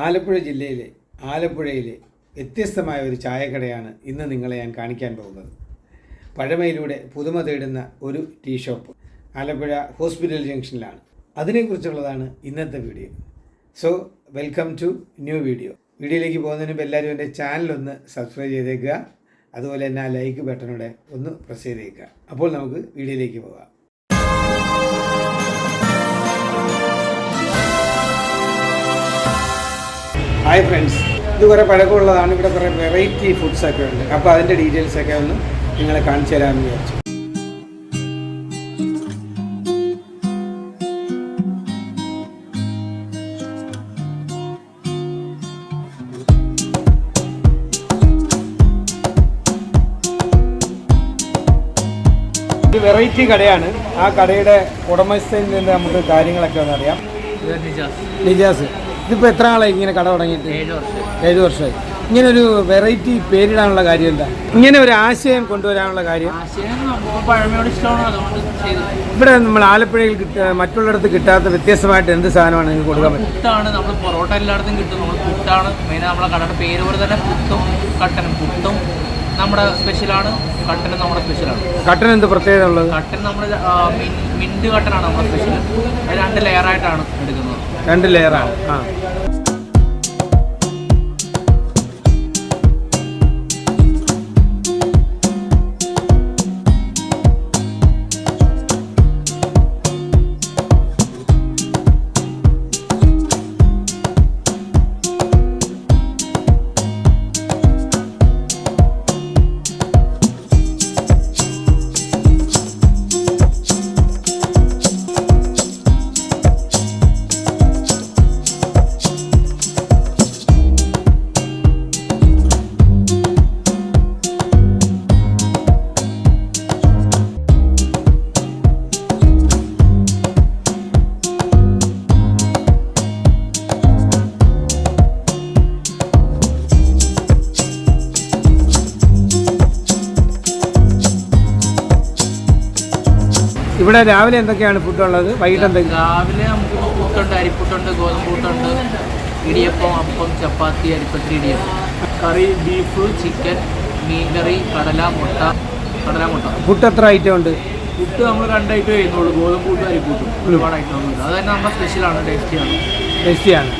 ആലപ്പുഴ ജില്ലയിലെ ആലപ്പുഴയിലെ വ്യത്യസ്തമായ ഒരു ചായക്കടയാണ് ഇന്ന് നിങ്ങളെ ഞാൻ കാണിക്കാൻ പോകുന്നത്. പഴമയിലൂടെ പുതുമ തേടുന്ന ഒരു ടീ ഷോപ്പ് ആലപ്പുഴ ഹോസ്പിറ്റൽ ജംഗ്ഷനിലാണ്. അതിനെക്കുറിച്ചുള്ളതാണ് ഇന്നത്തെ video. So welcome to new video. വീഡിയോയിലേക്ക് പോകുന്നതിന് മുമ്പ് എല്ലാവരും എൻ്റെ ചാനലൊന്ന് സബ്സ്ക്രൈബ് ചെയ്തേക്കുക. അതുപോലെ തന്നെ ആ ലൈക്ക് ബട്ടണൂടെ ഒന്ന് പ്രസ് ചെയ്തേക്കുക. അപ്പോൾ നമുക്ക് വീഡിയോയിലേക്ക് പോകാം. ഹായ് ഫ്രണ്ട്സ്, ഇത് കുറേ പഴക്കമുള്ളതാണ്. ഇവിടെ കുറേ വെറൈറ്റി ഫുഡ്സൊക്കെ ഉണ്ട്. അപ്പോൾ അതിൻ്റെ ഡീറ്റെയിൽസൊക്കെ ഒന്ന് നിങ്ങളെ കാണിച്ചു തരാമെന്ന് വിചാരിച്ചു. ഒരു വെറൈറ്റി കടയാണ്. ആ കടയുടെ ഉടമസ്ഥയിൽ നിന്ന് നമുക്ക് കാര്യങ്ങളൊക്കെ ഒന്ന് അറിയാം. നിജാസ്, ഇതിപ്പോൾ എത്ര നാളായി ഇങ്ങനെ കട തുടങ്ങിയിട്ട്? 7 വർഷമായി. ഇങ്ങനൊരു വെറൈറ്റി പേരിടാനുള്ള കാര്യം എന്താ? ഇങ്ങനെ ഒരു ആശയം കൊണ്ടുവരാനുള്ള കാര്യം? ഇവിടെ നമ്മൾ ആലപ്പുഴയിൽ മറ്റുള്ളിടത്ത് കിട്ടാത്ത വ്യത്യസ്തമായിട്ട് എന്ത് സാധനമാണ് നിങ്ങൾക്ക് കൊടുക്കാൻ പറ്റും? പുട്ടാണ്. നമ്മൾ പൊറോട്ട എല്ലായിടത്തും കിട്ടും. നമ്മൾ പുട്ടാണ് മെയിൻ. നമ്മളെ കടയുടെ പേര് പോലെ തന്നെ പുട്ടും കട്ടനും. പുട്ടും നമ്മുടെ സ്പെഷ്യലാണ്, കട്ടനും നമ്മുടെ സ്പെഷ്യലാണ്. കട്ടൻ എന്ത് പ്രത്യേകത ഉള്ളത്? കട്ടൻ നമ്മുടെ മിൻറ്റ് കട്ടനാണ് നമ്മുടെ സ്പെഷ്യൽ. 2 ലെയറായിട്ടാണ് എടുക്കുന്നത്. 2 ലെയറാണ്. ആ, ഇവിടെ രാവിലെ എന്തൊക്കെയാണ് ഫുഡ് ഉള്ളത്? വൈകിട്ട് എന്തൊക്കെയാണ്? രാവിലെ നമുക്ക് പുട്ടുണ്ട്, അരിപ്പുട്ടുണ്ട്, ഗോതമ്പ് പുട്ടുണ്ട്, ഇടിയപ്പം, അപ്പം, ചപ്പാത്തി, അരിപ്പത്തിരി, ഇടിയപ്പം, കറി, ബീഫ്, ചിക്കൻ, മീൻകറി, കടല, മുട്ട. പുട്ട് എത്ര ഐറ്റം ഉണ്ട്? പുട്ട് നമ്മൾ 2 ഐറ്റം ചെയ്യുന്നുള്ളൂ. ഗോതമ്പ് പുട്ടും അരിപ്പൂട്ടും. ഒരുപാട് ഐറ്റം ഒന്നുമില്ല. അത് തന്നെ നമ്മുടെ സ്പെഷ്യലാണ്. ടേസ്റ്റിയാണ്.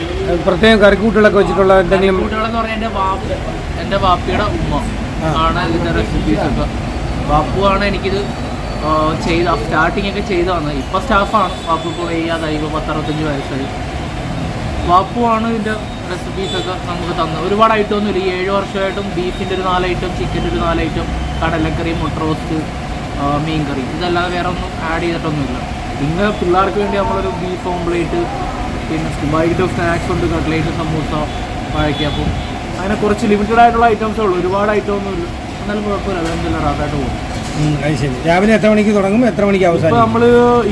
പ്രത്യേകം കറിക്കൂട്ടുകളൊക്കെ വെച്ചിട്ടുള്ള എന്തെങ്കിലും? കറിക്കൂട്ടുകളെന്ന് പറഞ്ഞാൽ എൻ്റെ വാപ്പിയുടെ ഉമ്മ ആണ് ഇതിൻ്റെ റെസിപ്പീസൊക്കെ. വാപ്പുവാണ് എനിക്കിത് സ്റ്റാർട്ടിങ് ഒക്കെ ചെയ്തു വന്നത്. ഇപ്പോൾ സ്റ്റാഫാണ്. വാപ്പു ഇപ്പോൾ വയ്യാതായി. ഇപ്പോൾ 10-65 വയസ്സായി. വാപ്പുവാണ് ഇതിൻ്റെ റെസിപ്പീസൊക്കെ നമുക്ക് തന്നത്. ഒരുപാട് ഐറ്റം ഒന്നുമില്ല. ഈ 7 വർഷമായിട്ടും ബീഫിൻ്റെ ഒരു 4 ഐറ്റം, ചിക്കൻ്റെ ഒരു 4 ഐറ്റം, കടലക്കറി, മുട്ട റോസ്റ്റ്, മീൻ കറി, ഇതല്ലാതെ വേറെ ഒന്നും ആഡ് ചെയ്തിട്ടൊന്നുമില്ല. പിന്നെ പിള്ളേർക്ക് വേണ്ടി നമ്മളൊരു ബീഫ് ഓംപ്ലേറ്റ്, പിന്നെ വൈകിട്ട് സ്നാക്സ് ഉണ്ട്, കട്ട്ലേറ്റ്, സമൂസ, വാഴയ്ക്കാപ്പം, അങ്ങനെ കുറച്ച് ലിമിറ്റഡ് ആയിട്ടുള്ള ഐറ്റംസേ ഉള്ളൂ. ഒരുപാട് ഐറ്റം ഒന്നുമില്ല. എന്നാലും കുഴപ്പമില്ല. അതെന്തെല്ലാം റാത്തായിട്ട് പോകും. ശരി. രാവിലെ എത്ര മണിക്ക് തുടങ്ങും, എത്ര മണിക്ക് അവസാനം? ഇപ്പോൾ നമ്മൾ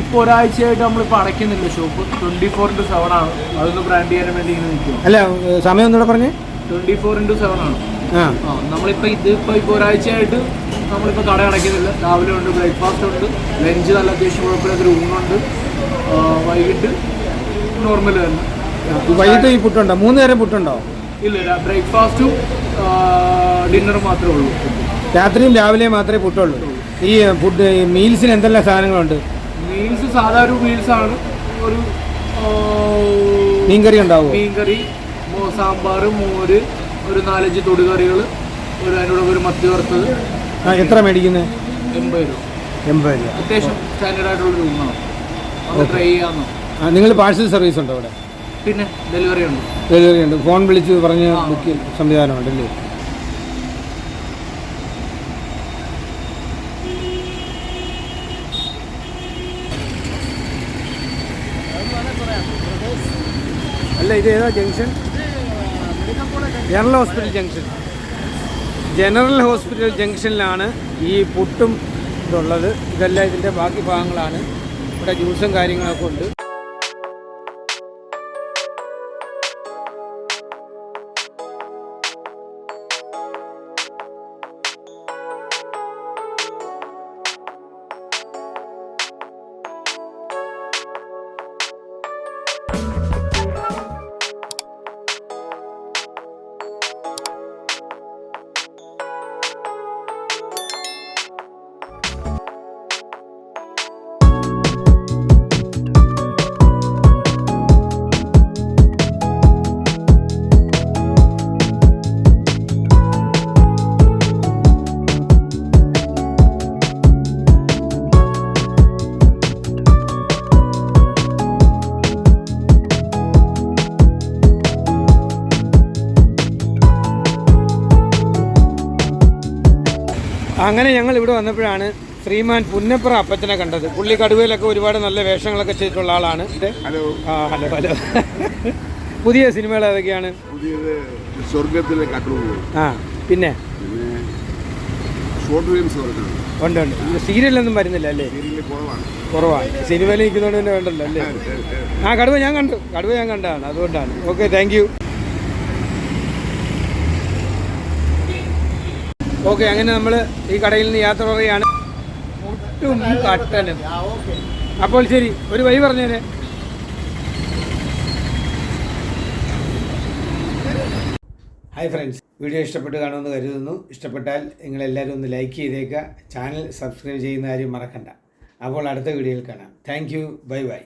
ഇപ്പോൾ ഒരാഴ്ചയായിട്ട് നമ്മളിപ്പോൾ അടയ്ക്കുന്നില്ല ഷോപ്പ്. 24/7 ആണ്. അതൊന്ന് ബ്രാൻഡ് ചെയ്യാൻ വേണ്ടി ഇങ്ങനെ നിൽക്കും. അല്ല, സമയം ഒന്നുകൂടെ പറഞ്ഞേ. 24/7 ആണ്. നമ്മളിപ്പോൾ ഇപ്പോൾ ഒരാഴ്ചയായിട്ട് നമ്മളിപ്പോൾ കട അടയ്ക്കുന്നില്ല. രാവിലെ ഉണ്ട്, ബ്രേക്ക്ഫാസ്റ്റ് ഉണ്ട്, ലഞ്ച് നല്ല അത്യാവശ്യം കുഴപ്പമില്ലാത്തൊരു ഊണുണ്ട്, വൈകിട്ട് നോർമൽ തന്നെ. വൈകിട്ട് ഈ പുട്ടുണ്ടോ? 3 നേരം പുട്ടുണ്ടോ? ഇല്ല, ബ്രേക്ക്ഫാസ്റ്റും ഡിന്നറും മാത്രമേ ഉള്ളൂ. രാത്രിയും രാവിലെയും മാത്രമേ പുട്ടുള്ളൂ. ഈ ഫുഡ് മീൽസിന് എന്തെല്ലാം സാധനങ്ങളുണ്ട്? മീൽസ് സാധാരണ മീൽസാണ്. ഒരു മീൻകറി ഉണ്ടാവും. മീൻകറി, സാമ്പാർ, മോര്, ഒരു 4-5 തൊടുകറികൾ, അതിനോട് ഒരു മത്തി വറുത്തത്. എത്ര മേടിക്കുന്നത്? 80 രൂപ. അത്യാവശ്യം സ്റ്റാൻഡേർഡ് ആയിട്ടുള്ള റൂമാണ്. അത് ട്രൈ ചെയ്യാമെന്നോ? നിങ്ങൾ പാഴ്സൽ സർവീസ് ഉണ്ടോ ഇവിടെ? പിന്നെ ഡെലിവറി ഉണ്ട്. ഫോൺ വിളിച്ച് പറഞ്ഞ് ബുക്ക് സംവിധാനമുണ്ടല്ലേ? അല്ല, ഇത് ഏതാ ജംഗ്ഷൻ? ജനറൽ ഹോസ്പിറ്റൽ ജംഗ്ഷനിലാണ് ഈ പുട്ടും ഇതുള്ളത്. ഇതെല്ലാം ഇതിൻ്റെ ബാക്കി ഭാഗങ്ങളാണ്. ഇവിടെ ജ്യൂസും കാര്യങ്ങളൊക്കെ ഉണ്ട്. അങ്ങനെ ഞങ്ങൾ ഇവിടെ വന്നപ്പോഴാണ് ശ്രീമാൻ പുന്നപ്ര അപ്പച്ചനെ കണ്ടത്. പുള്ളി കടുവയിലൊക്കെ ഒരുപാട് നല്ല വേഷങ്ങളൊക്കെ ചെയ്തിട്ടുള്ള ആളാണ്. ഹലോ. Hello hello. പുതിയ സിനിമകൾ ഏതൊക്കെയാണ്? പുതിയത് സ്വർഗത്തിലെ കട്ടുപോയി. പിന്നെ ഷോർട്ട് ഫിലിംസ് ഉണ്ട്. സീരിയലൊന്നും വരുന്നില്ല അല്ലേ? കുറവാണ്. സിനിമയിൽ നിൽക്കുന്നതുകൊണ്ട് തന്നെ വേണ്ടല്ലോ അല്ലേ? കടുവ ഞാൻ കണ്ടതാണ്, അതുകൊണ്ടാണ്. Okay, thank you. ഓക്കെ, അങ്ങനെ നമ്മൾ ഈ കടയിൽ നിന്ന് യാത്ര പറയുകയാണ്. ഒട്ടും കട്ടനും. അപ്പോൾ ശരി, ഒരു വഴി പറഞ്ഞേനെ. ഹായ് ഫ്രണ്ട്സ്, വീഡിയോ ഇഷ്ടപ്പെട്ട് കാണുമെന്ന് കരുതുന്നു. ഇഷ്ടപ്പെട്ടാൽ നിങ്ങളെല്ലാവരും ഒന്ന് ലൈക്ക് ചെയ്തേക്കുക. ചാനൽ സബ്സ്ക്രൈബ് ചെയ്യുന്ന കാര്യം മറക്കണ്ട. അപ്പോൾ അടുത്ത വീഡിയോയിൽ കാണാം. Thank you. Bye bye.